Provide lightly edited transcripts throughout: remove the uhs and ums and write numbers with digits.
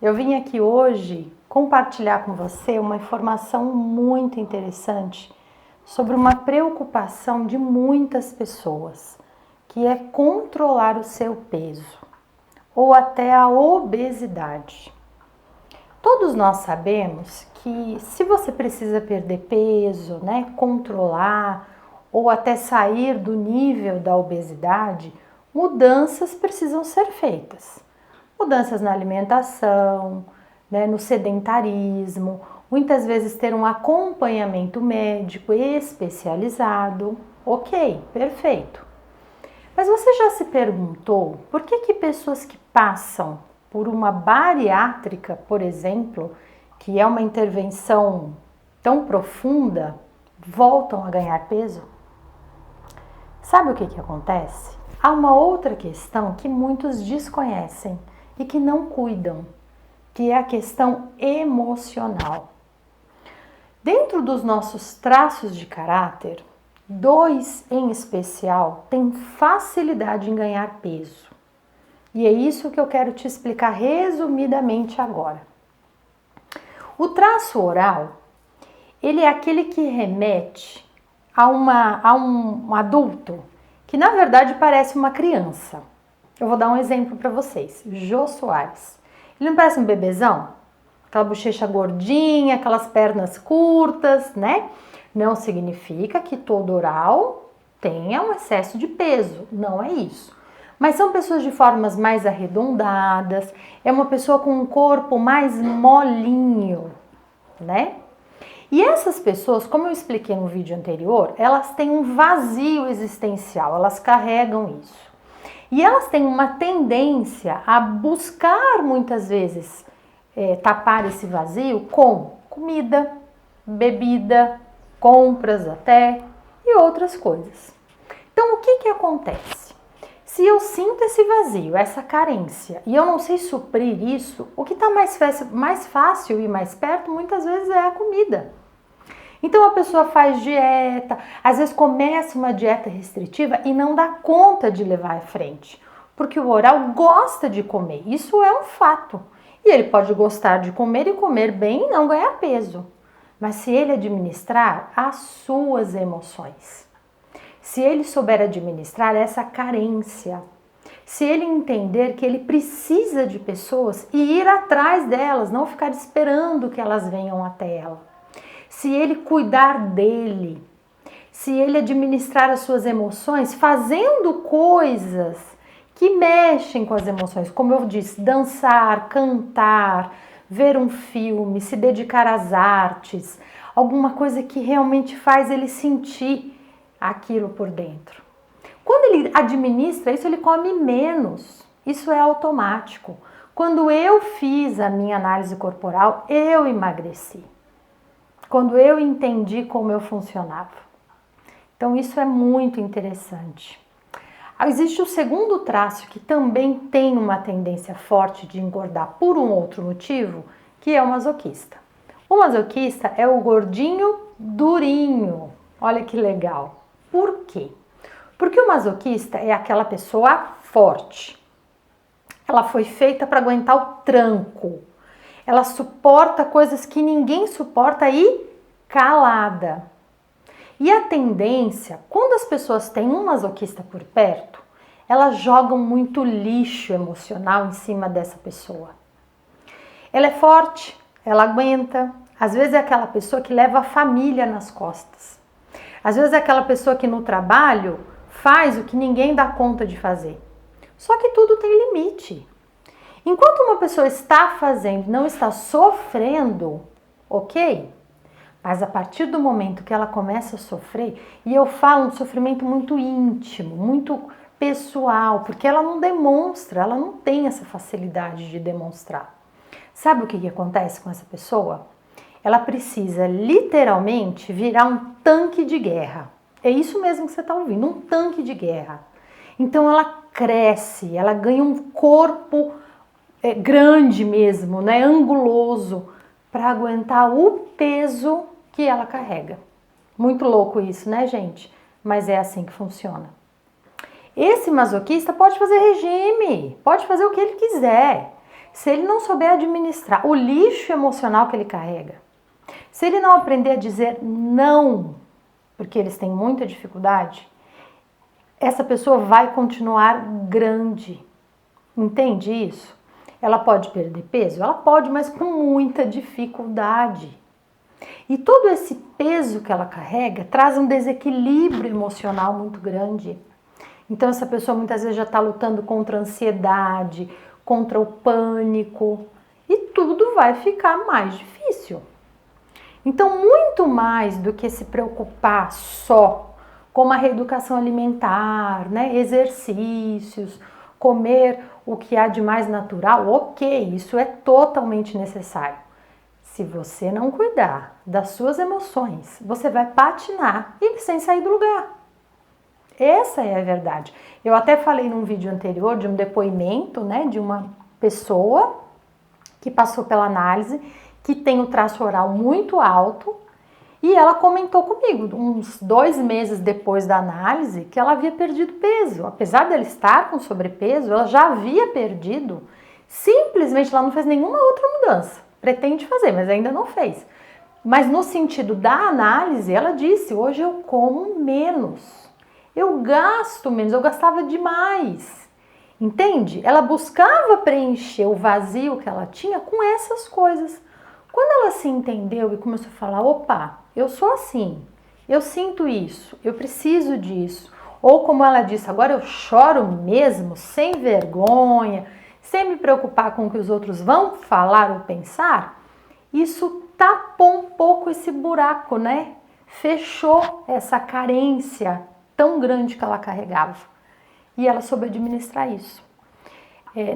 Eu vim aqui hoje compartilhar com você uma informação muito interessante sobre uma preocupação de muitas pessoas, que é controlar o seu peso ou até a obesidade. Todos nós sabemos que se você precisa perder peso, controlar ou até sair do nível da obesidade, mudanças precisam ser feitas. Mudanças na alimentação, no sedentarismo, muitas vezes ter um acompanhamento médico especializado. Ok, perfeito. Mas você já se perguntou por que pessoas que passam por uma bariátrica, por exemplo, que é uma intervenção tão profunda, voltam a ganhar peso? Sabe o que acontece? Há uma outra questão que muitos desconhecem e que não cuidam, que é a questão emocional. Dentro dos nossos traços de caráter, 2 em especial têm facilidade em ganhar peso. E é isso que eu quero te explicar resumidamente agora. O traço oral, ele é aquele que remete a um adulto que na verdade parece uma criança. Eu vou dar um exemplo para vocês. Jô Soares. Ele não parece um bebezão? Aquela bochecha gordinha, aquelas pernas curtas, né? Não significa que todo oral tenha um excesso de peso. Não é isso. Mas são pessoas de formas mais arredondadas. É uma pessoa com um corpo mais molinho, né? E essas pessoas, como eu expliquei no vídeo anterior, elas têm um vazio existencial. Elas carregam isso. E elas têm uma tendência a buscar muitas vezes tapar esse vazio com comida, bebida, compras até e outras coisas. Então o que acontece? Se eu sinto esse vazio, essa carência, e eu não sei suprir isso, o que está mais fácil e mais perto muitas vezes é a comida. Então a pessoa faz dieta, às vezes começa uma dieta restritiva e não dá conta de levar à frente, porque o oral gosta de comer, isso é um fato. E ele pode gostar de comer e comer bem e não ganhar peso. Mas se ele administrar as suas emoções, se ele souber administrar essa carência, se ele entender que ele precisa de pessoas e ir atrás delas, não ficar esperando que elas venham até ela, se ele cuidar dele, se ele administrar as suas emoções, fazendo coisas que mexem com as emoções, como eu disse, dançar, cantar, ver um filme, se dedicar às artes, alguma coisa que realmente faz ele sentir aquilo por dentro. Quando ele administra isso, ele come menos, isso é automático. Quando eu fiz a minha análise corporal, eu emagreci. Quando eu entendi como eu funcionava. Então isso é muito interessante. Existe o segundo traço que também tem uma tendência forte de engordar por um outro motivo, que é o masoquista. O masoquista é o gordinho durinho. Olha que legal. Por quê? Porque o masoquista é aquela pessoa forte. Ela foi feita para aguentar o tranco. Ela suporta coisas que ninguém suporta e calada. E a tendência, quando as pessoas têm um masoquista por perto, elas jogam muito lixo emocional em cima dessa pessoa. Ela é forte, ela aguenta. Às vezes é aquela pessoa que leva a família nas costas. Às vezes é aquela pessoa que no trabalho faz o que ninguém dá conta de fazer. Só que tudo tem limite. Enquanto uma pessoa está fazendo, não está sofrendo, ok? Mas a partir do momento que ela começa a sofrer, e eu falo um sofrimento muito íntimo, muito pessoal, porque ela não demonstra, ela não tem essa facilidade de demonstrar. Sabe o que acontece com essa pessoa? Ela precisa literalmente virar um tanque de guerra. É isso mesmo que você está ouvindo, um tanque de guerra. Então ela cresce, ela ganha um corpo grande mesmo, anguloso, para aguentar o peso que ela carrega. Muito louco isso, né, gente? Mas é assim que funciona. Esse masoquista pode fazer regime, pode fazer o que ele quiser. Se ele não souber administrar o lixo emocional que ele carrega, se ele não aprender a dizer não, porque eles têm muita dificuldade, essa pessoa vai continuar grande. Entende isso? Ela pode perder peso? Ela pode, mas com muita dificuldade. E todo esse peso que ela carrega traz um desequilíbrio emocional muito grande. Então essa pessoa muitas vezes já está lutando contra a ansiedade, contra o pânico, e tudo vai ficar mais difícil. Então, muito mais do que se preocupar só com a reeducação alimentar, né, exercícios, comer o que há de mais natural, ok, isso é totalmente necessário. Se você não cuidar das suas emoções, você vai patinar e sem sair do lugar. Essa é a verdade. Eu até falei num vídeo anterior de um depoimento, né, de uma pessoa que passou pela análise, que tem o traço oral muito alto, e ela comentou comigo, uns 2 meses depois da análise, que ela havia perdido peso. Apesar dela estar com sobrepeso, ela já havia perdido, simplesmente ela não fez nenhuma outra mudança. Pretende fazer, mas ainda não fez. Mas no sentido da análise, ela disse, hoje eu como menos. Eu gasto menos, eu gastava demais, entende? Ela buscava preencher o vazio que ela tinha com essas coisas. Quando ela se entendeu e começou a falar, opa, eu sou assim, eu sinto isso, eu preciso disso. Ou como ela disse, agora eu choro mesmo, sem vergonha, sem me preocupar com o que os outros vão falar ou pensar, isso tapou um pouco esse buraco, né? Fechou essa carência tão grande que ela carregava. E ela soube administrar isso.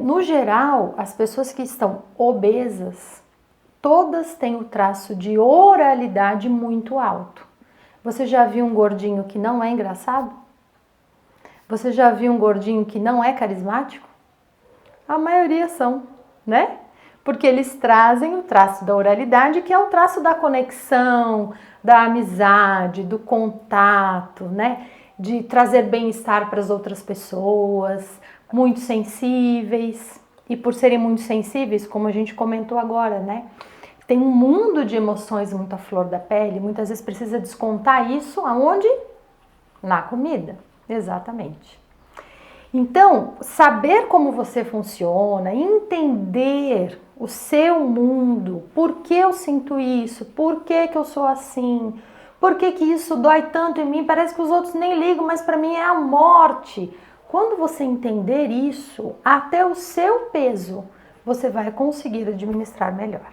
No geral, as pessoas que estão obesas, todas têm o traço de oralidade muito alto. Você já viu um gordinho que não é engraçado? Você já viu um gordinho que não é carismático? A maioria são, né? Porque eles trazem o traço da oralidade, que é o traço da conexão, da amizade, do contato, né? De trazer bem-estar para as outras pessoas, muito sensíveis. E por serem muito sensíveis, como a gente comentou agora, né? Tem um mundo de emoções muito à flor da pele, muitas vezes precisa descontar isso aonde? Na comida, exatamente. Então, saber como você funciona, entender o seu mundo, por que eu sinto isso, por que eu sou assim, por que isso dói tanto em mim, parece que os outros nem ligam, mas para mim é a morte. Quando você entender isso, até o seu peso, você vai conseguir administrar melhor.